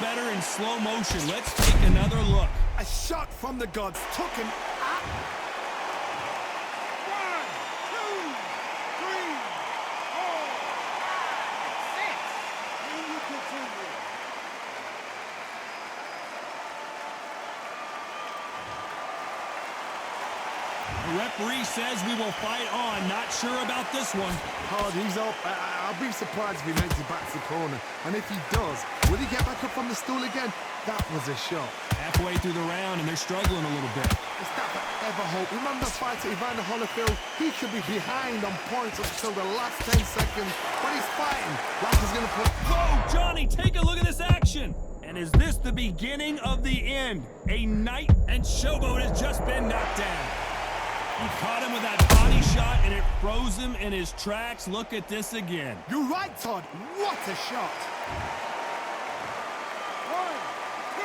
better in slow motion. Let's take another look. A shot from the gods took him out. 1, 2, 3, 4, 5, 6. And you continue. The referee says we will fight on. Not sure about this one. Hard, he's up. I'll be surprised if he makes it back to the corner. And if he does, will he get back up on the stool again? That was a shot. Halfway through the round, and they're struggling a little bit. Is that ever hope? Remember the fight at Evander Holyfield? He could be behind on points until the last 10 seconds. But he's fighting like he's going to put... Whoa, Johnny, take a look at this action. And is this the beginning of the end? A knight and Showboat has just been knocked down. He caught him with that body shot, and it froze him in his tracks. Look at this again. You're right, Todd. What a shot. 1, 2,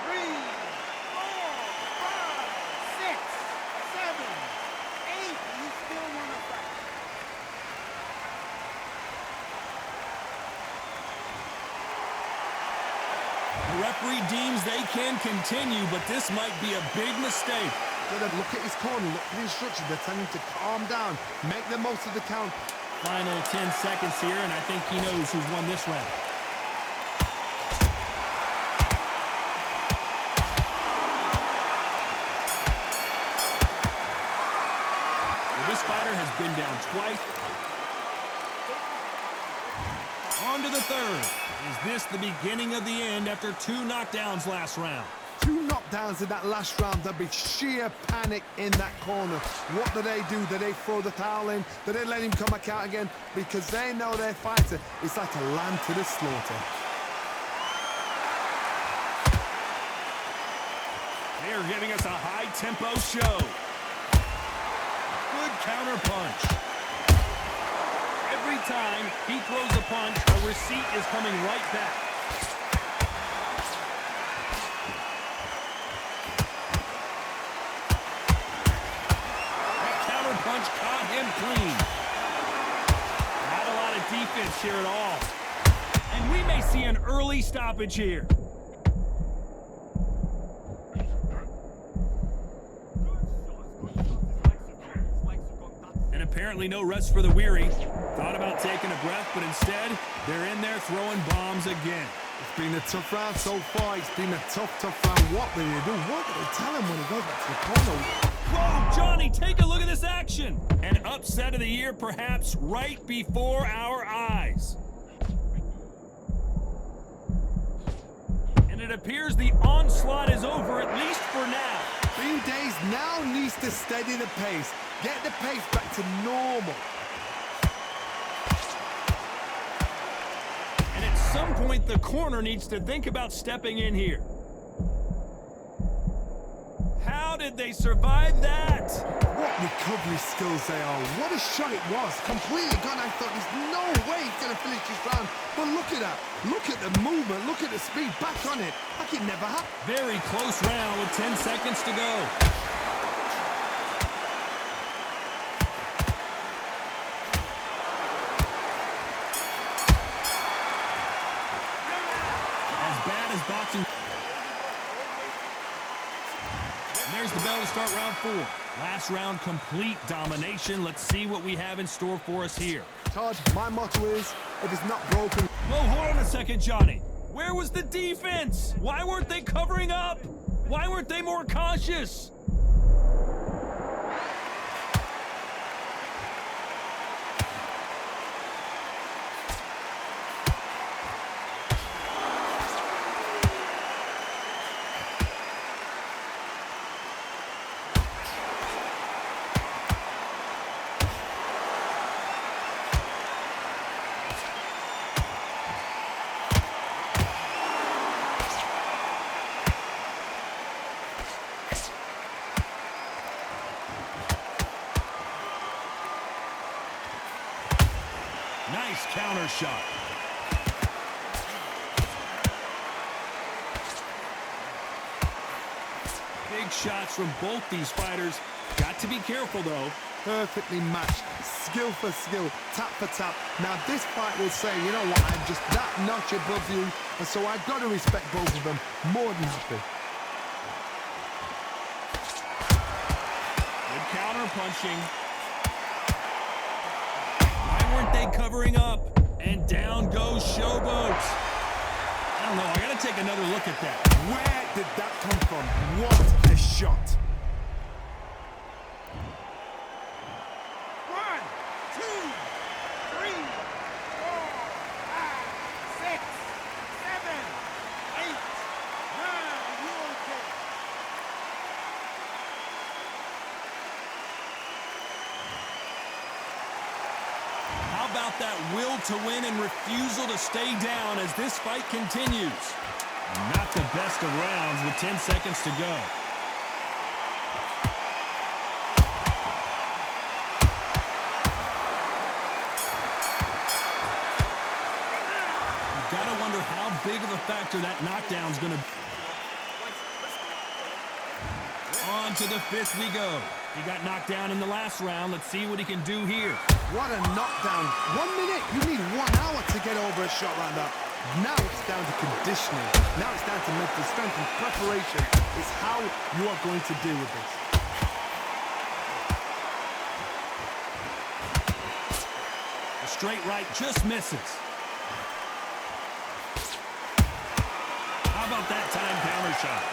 3, 4, 5, 6, 7, 8. You still want to fight. The referee deems they can continue, but this might be a big mistake. Look at his corner, look at the instructions. They're telling him to calm down, make the most of the count. Final 10 seconds here, and I think he knows who's won this round. Well, this fighter has been down twice. On to the third. Is this the beginning of the end after 2 knockdowns last round? 2 knockdowns in that last round. There'll be sheer panic in that corner. What do? Do they throw the towel in? Do they let him come back out again? Because they know their fighter is like a lamb to the slaughter. They are giving us a high-tempo show. Good counter punch. Every time he throws a punch, a receipt is coming right back. Punch caught him clean. Not a lot of defense here at all. And we may see an early stoppage here. And apparently no rest for the weary. Thought about taking a breath, but instead, they're in there throwing bombs again. It's been a tough round so far. It's been a tough round. What do they do? What do they tell him when he goes back to the corner? Whoa, Johnny, take a look at this action. An upset of the year, perhaps right before our eyes. And it appears the onslaught is over, at least for now. Bean Days now needs to steady the pace. Get the pace back to normal. And at some point, the corner needs to think about stepping in here. How did they survive that? What recovery skills they are. What a shot it was. Completely gone. I thought there's no way he's going to finish this round. But look at that. Look at the movement. Look at the speed. Back on it. Like it never happened. Very close round with 10 seconds to go. As bad as boxing. There's the bell to start round 4. Last round, complete domination. Let's see what we have in store for us here. Todd, my motto is, if it's not broken... Whoa, hold on a second, Johnny. Where was the defense? Why weren't they covering up? Why weren't they more cautious? Nice counter shot. Big shots from both these fighters. Got to be careful, though. Perfectly matched. skill for skill, tap for tap. Now this fight will say, you know what, I'm just that notch above you, and so I've got to respect both of them more than happy. Good counter punching. Why weren't they covering up? And down goes Showboat. I don't know, I gotta take another look at that. Where did that come from? What a shot. 1, 2, 3, 4, 5, 6, 7, 8, 9. You okay? How about that will to win and refusal to stay down as this fight continues? Not the best of rounds with 10 seconds to go. You gotta wonder how big of a factor that knockdown's gonna be. On to the fifth we go. He got knocked down in the last round. Let's see what he can do here. What a knockdown. 1 minute, you need 1 hour to get over a shot like that. Now it's down to conditioning. Now it's down to mental strength and preparation. It's how you are going to deal with this. The straight right just misses. How about that time counter shot?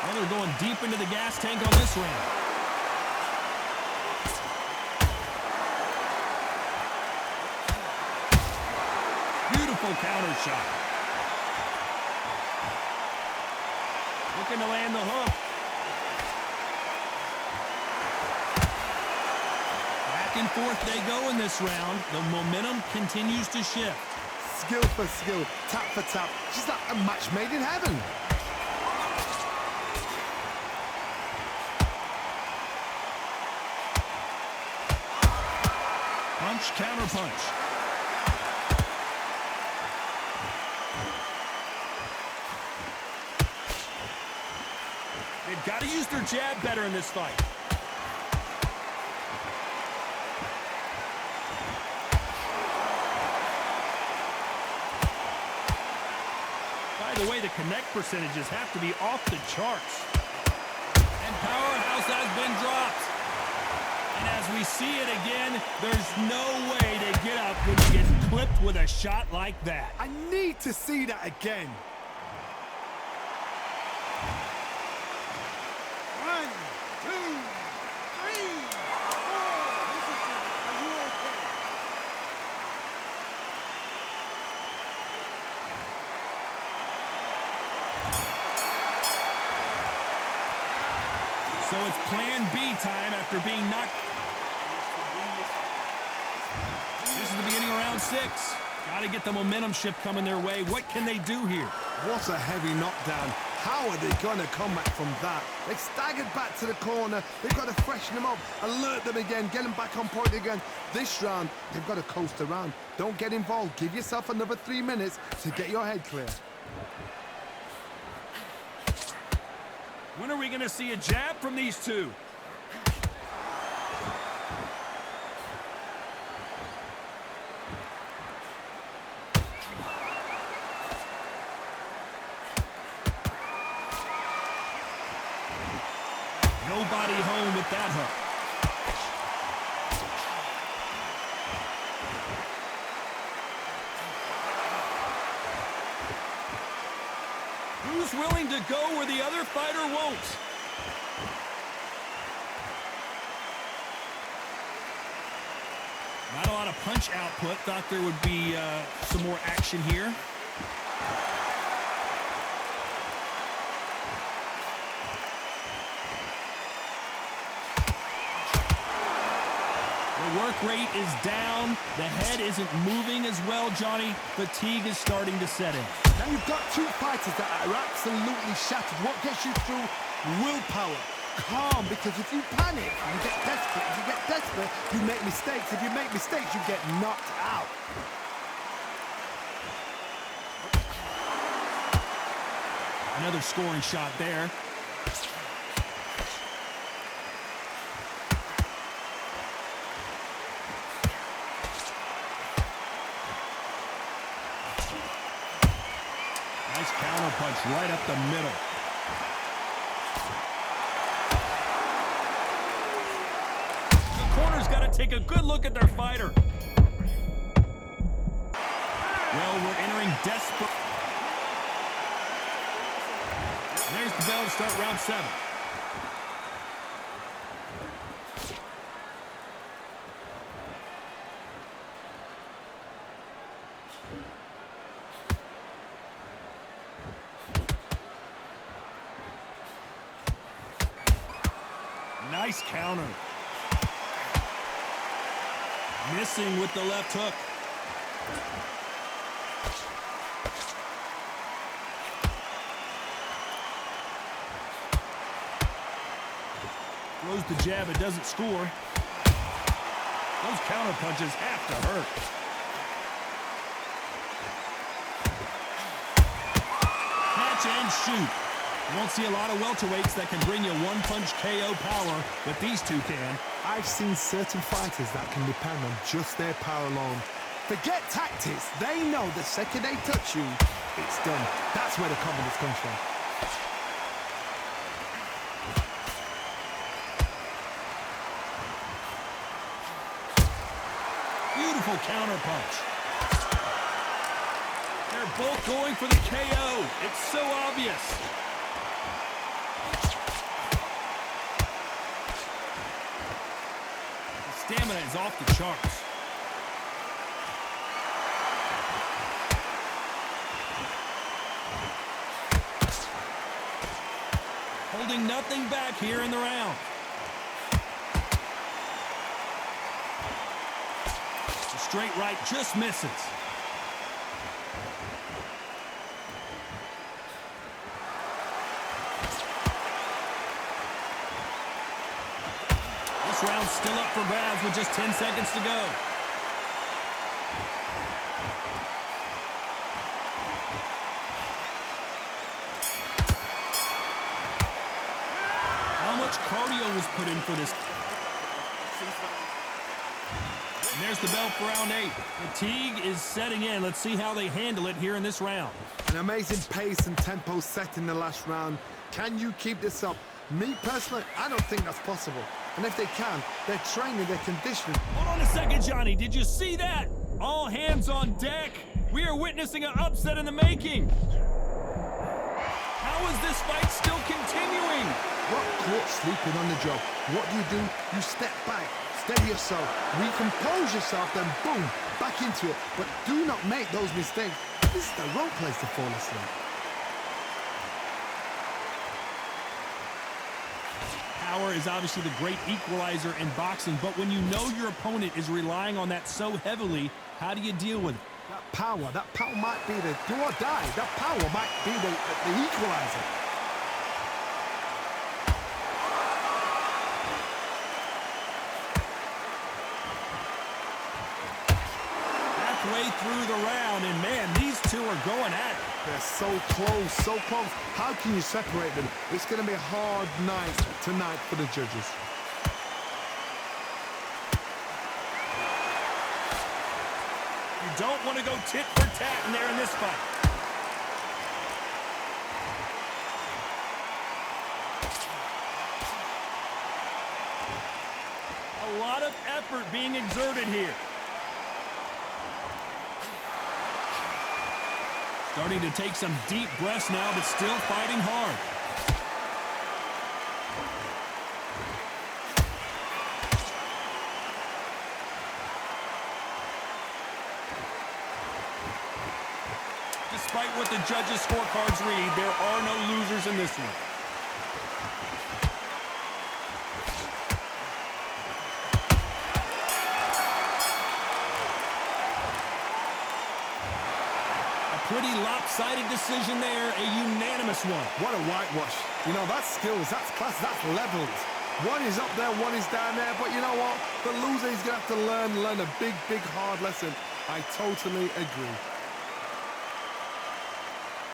Well, they're going deep into the gas tank on this round. Beautiful counter shot. Looking to land the hook. Back and forth they go in this round. The momentum continues to shift. Skill for skill, tap for tap. Just like a match made in heaven. Punch, counter punch. They've got to use their jab better in this fight. By the way, the connect percentages have to be off the charts. And Powerhouse has been dropped. And as we see it again, there's no way to get up when you get clipped with a shot like that. I need to see that again. 1, 2, 3, 4. Are you okay? So it's plan B time after being knocked. This is the beginning of round 6. Got to get the momentum shift coming their way. What can they do here? What a heavy knockdown. How are they going to come back from that? They've staggered back to the corner. They've got to freshen them up, alert them again, get them back on point again. This round, they've got to coast around. Don't get involved. Give yourself another 3 minutes to get your head clear. When are we going to see a jab from these two? Nobody home with that hook. Who's willing to go where the other fighter won't? Not a lot of punch output. Thought there would be some more action here. The work rate is down. The head isn't moving as well, Johnny. Fatigue is starting to set in. Now you've got two fighters that are absolutely shattered. What gets you through? Willpower. Calm, because if you panic, you get desperate. If you get desperate, you make mistakes. If you make mistakes, you get knocked out. Another scoring shot there. Nice counter punch right up the middle. The corner's got to take a good look at their fighter. Well, we're entering desperate. There's the bell to start round 7. Nice counter. Missing with the left hook. Throws the jab, it doesn't score. Those counter punches have to hurt. Catch and shoot. You won't see a lot of welterweights that can bring you one-punch KO power, but these two can. I've seen certain fighters that can depend on just their power alone. Forget tactics. They know the second they touch you, it's done. That's where the confidence comes from. Beautiful counter punch. They're both going for the KO. It's so obvious. The stamina is off the charts. Holding nothing back here in the round. The straight right just misses. This round's still up for grabs with just 10 seconds to go. How much cardio was put in for this? And there's the bell for round 8. Fatigue is setting in. Let's see how they handle it here in this round. An amazing pace and tempo set in the last round. Can you keep this up? Me personally, I don't think that's possible. And if they can, their training, their conditioning. Hold on a second, Johnny. Did you see that? All hands on deck. We are witnessing an upset in the making. How is this fight still continuing? Got caught sleeping on the job. What do? You step back, steady yourself, recompose yourself, then boom, back into it. But do not make those mistakes. This is the wrong place to fall asleep. Power is obviously the great equalizer in boxing, but when you know your opponent is relying on that so heavily, how do you deal with it? That power might be the do or die. That power might be the equalizer. Halfway through the round, and man, these two are going at it. They're so close, so close. How can you separate them? It's going to be a hard night tonight for the judges. You don't want to go tit for tat in there in this fight. A lot of effort being exerted here. Starting to take some deep breaths now, but still fighting hard. Despite what the judges' scorecards read, there are no losers in this one. Pretty lopsided decision there, a unanimous one. What a whitewash. You know, that's skills, that's class, that's levels. One is up there, one is down there, but you know what? The loser is going to have to learn a big, hard lesson. I totally agree.